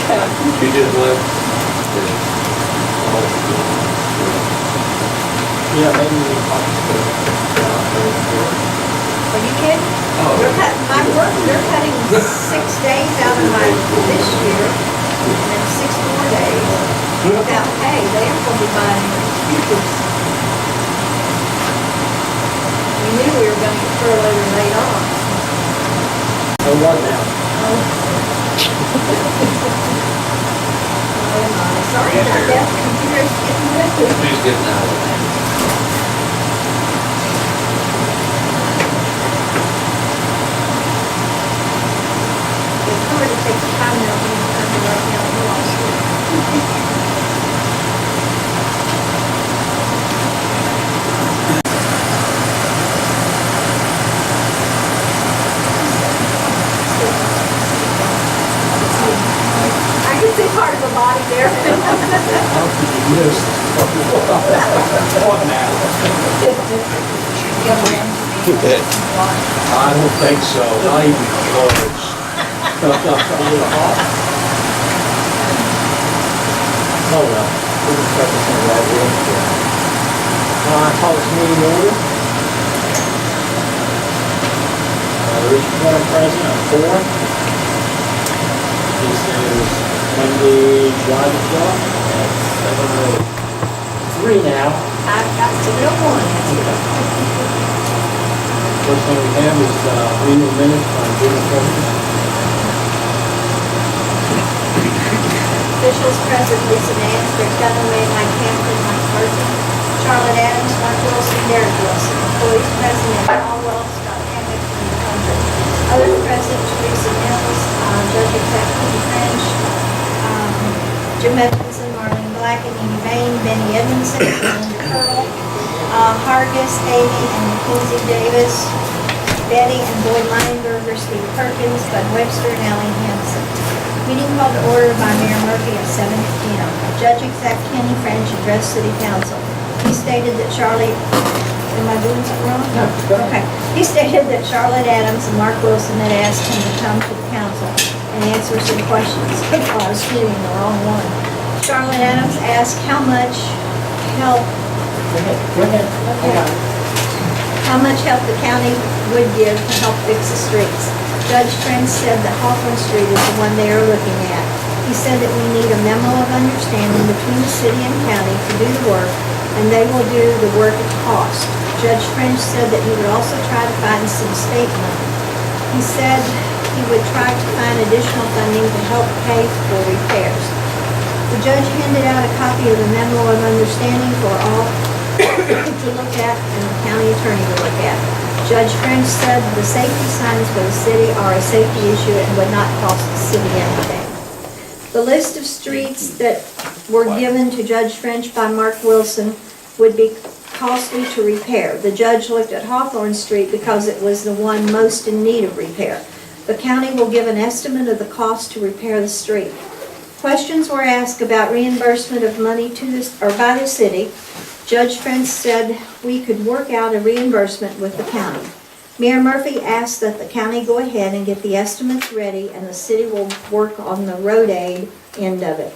She just left. Yeah, maybe we talk Are you kidding? Oh. They're cutting 6 days out of my this year, and then 6 more days without pay. They're going to be buying computers. We knew we were going to get furloughed and laid off. So what now? Sorry about that. Computers getting good. She's getting out of that. It's hard to take the time out when you're trying to write down the lawsuit. I can see part of the body there. How could you miss? What now? I don't think so, not even close. Oh well, we can start this one right here. I call this meeting order. There is one present of 4. This is Monday, July the 12th at 7:03 now. I've got to know one. First thing we have is reading the minutes by Jim Corbin. Officials present: Lisa Nance, Rick Dunaway, Mike Hampton, Mike Burton, Charlotte Adams, Mark Wilson, Derek Wilson. Employees present: Caldwell, Scott Hammock, and Hunter. Others present: Teresa Mills, Judge Executive French, Jim Edmondson, Marlene Black, and Amy Bain, Benny Edmondson, Linda Curl, Hargis, Amy, and Mackenzie Davis, Betty and Boyd Lineberger, Steve Perkins, Bud Webster, and Allie Hanson. Meeting called to order by Mayor Murphy at 7 p.m. Judge Exec Kenny French addressed City Council. He stated that am I doing something wrong? No, go ahead. Okay. He stated that Charlotte Adams and Mark Wilson had asked him to come to the council and answer some questions. Oh, I was reading the wrong one. Charlotte Adams asked how much help Go ahead. I got it. how much help the county would give to help fix the streets. Judge French said that Hawthorne Street is the one they are looking at. He said that we need a memo of understanding between the city and county to do the work, and they will do the work at cost. Judge French said that he would also try to find some state money. He said he would try to find additional funding to help pay for repairs. The judge handed out a copy of the memo of understanding for all to look at and the county attorney to look at. Judge French said the safety signs for the city are a safety issue and would not cost the city anything. The list of streets that were given to Judge French by Mark Wilson would be costly to repair. The judge looked at Hawthorne Street because it was the one most in need of repair. The county will give an estimate of the cost to repair the street. Questions were asked about reimbursement of money by the city. Judge French said we could work out a reimbursement with the county. Mayor Murphy asked that the county go ahead and get the estimates ready and the city will work on the road aid end of it.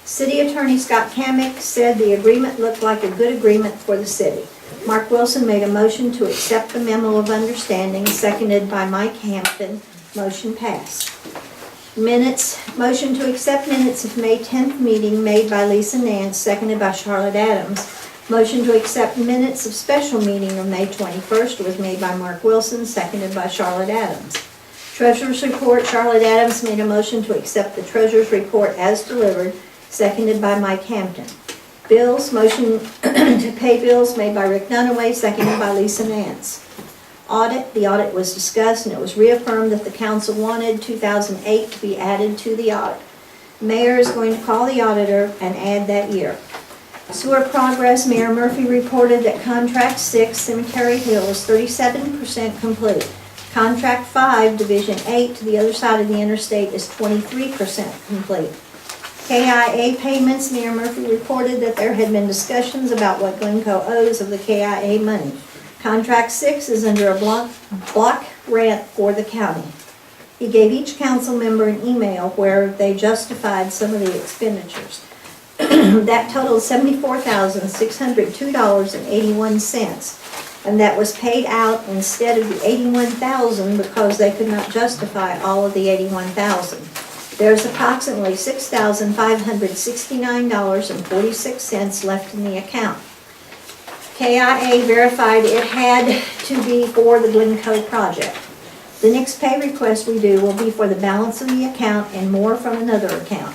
City Attorney Scott Hammock said the agreement looked like a good agreement for the city. Mark Wilson made a motion to accept the memo of understanding, seconded by Mike Hampton. Motion passed. Motion to accept minutes of May 10th meeting made by Lisa Nance, seconded by Charlotte Adams. Motion to accept minutes of special meeting of May 21st was made by Mark Wilson, seconded by Charlotte Adams. Treasurer's report: Charlotte Adams made a motion to accept the treasurer's report as delivered, seconded by Mike Hampton. Bills: motion to pay bills made by Rick Dunaway, seconded by Lisa Nance. Audit: the audit was discussed and it was reaffirmed that the council wanted 2008 to be added to the audit. Mayor is going to call the auditor and add that year. Sewer progress: Mayor Murphy reported that Contract 6, Cemetery Hill, is 37% complete. Contract 5, Division 8, to the other side of the interstate, is 23% complete. KIA payments: Mayor Murphy reported that there had been discussions about what Glencoe owes of the KIA money. Contract 6 is under a block grant for the county. He gave each council member an email where they justified some of the expenditures. That totaled $74,602.81, and that was paid out instead of the $81,000 because they could not justify all of the $81,000. There's approximately $6,569.46 left in the account. KIA verified it had to be for the Glencoe project. The next pay request we do will be for the balance of the account and more from another account.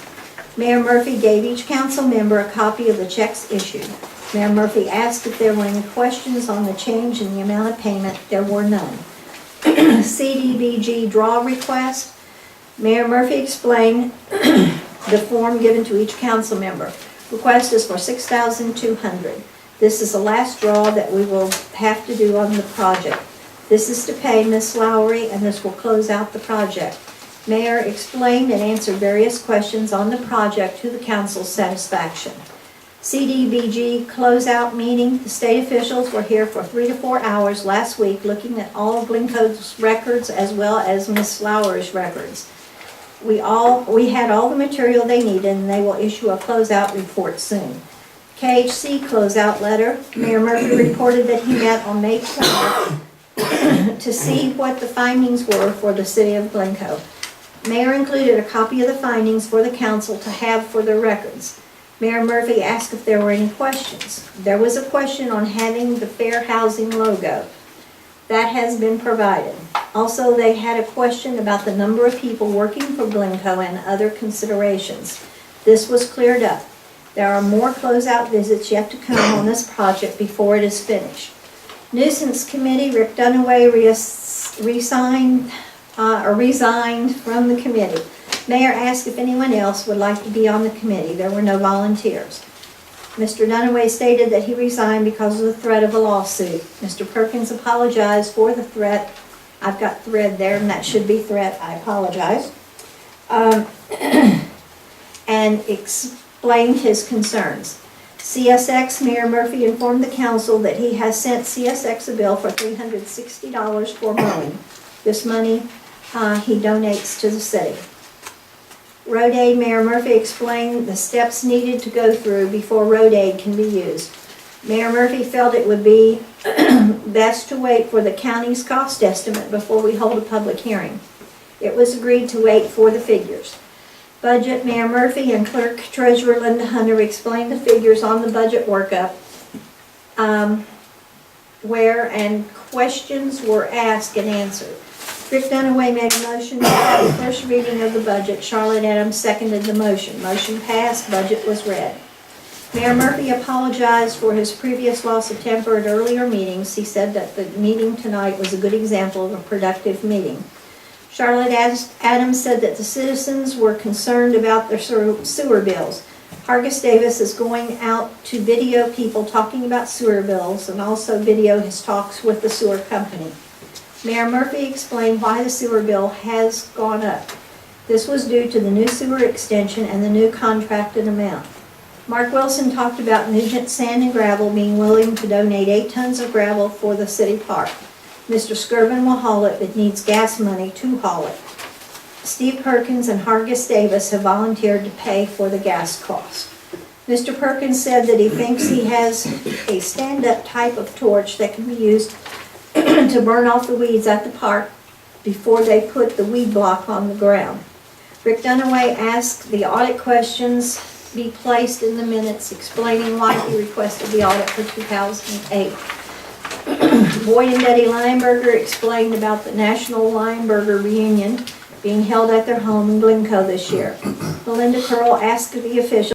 Mayor Murphy gave each council member a copy of the checks issued. Mayor Murphy asked if there were any questions on the change in the amount of payment. There were none. CDBG draw request. Mayor Murphy explained the form given to each council member. Request is for $6,200. This is the last draw that we will have to do on the project. This is to pay Ms. Lowry, and this will close out the project. Mayor explained and answered various questions on the project to the council's satisfaction. CDBG closeout meeting. The state officials were here for 3 to 4 hours last week looking at all of Glencoe's records as well as Ms. Lowry's records. We had all the material they needed, and they will issue a closeout report soon. KHC closeout letter. Mayor Murphy reported that he met on May 20th to see what the findings were for the city of Glencoe. Mayor included a copy of the findings for the council to have for their records. Mayor Murphy asked if there were any questions. There was a question on having the fair housing logo. That has been provided. Also, they had a question about the number of people working for Glencoe and other considerations. This was cleared up. There are more closeout visits yet to come on this project before it is finished. Nuisance Committee, Rick Dunaway resigned from the committee. Mayor asked if anyone else would like to be on the committee. There were no volunteers. Mr. Dunaway stated that he resigned because of the threat of a lawsuit. Mr. Perkins apologized for the threat. I've got thread there, and that should be threat. I apologize. And explained his concerns. CSX, Mayor Murphy informed the council that he has sent CSX a bill for $360 for mowing. This money he donates to the city. Road aid, Mayor Murphy explained the steps needed to go through before road aid can be used. Mayor Murphy felt it would be best to wait for the county's cost estimate before we hold a public hearing. It was agreed to wait for the figures. Budget, Mayor Murphy and Clerk Treasurer Linda Hunter explained the figures on the budget workup and questions were asked and answered. Rick Dunaway made a motion to have the first reading of the budget. Charlotte Adams seconded the motion. Motion passed. Budget was read. Mayor Murphy apologized for his previous loss of temper at earlier meetings. He said that the meeting tonight was a good example of a productive meeting. Charlotte Adams said that the citizens were concerned about their sewer bills. Hargis Davis is going out to video people talking about sewer bills and also video his talks with the sewer company. Mayor Murphy explained why the sewer bill has gone up. This was due to the new sewer extension and the new contracted amount. Mark Wilson talked about Nugent Sand and Gravel being willing to donate 8 tons of gravel for the city park. Mr. Skirvin will haul it, but needs gas money to haul it. Steve Perkins and Hargis Davis have volunteered to pay for the gas cost. Mr. Perkins said that he thinks he has a stand-up type of torch that can be used to burn off the weeds at the park before they put the weed block on the ground. Rick Dunaway asked the audit questions be placed in the minutes, explaining why he requested the audit for 2008. Boyd and Betty Lineberger explained about the National Lineberger Reunion being held at their home in Glencoe this year. Melinda Curl asked the officials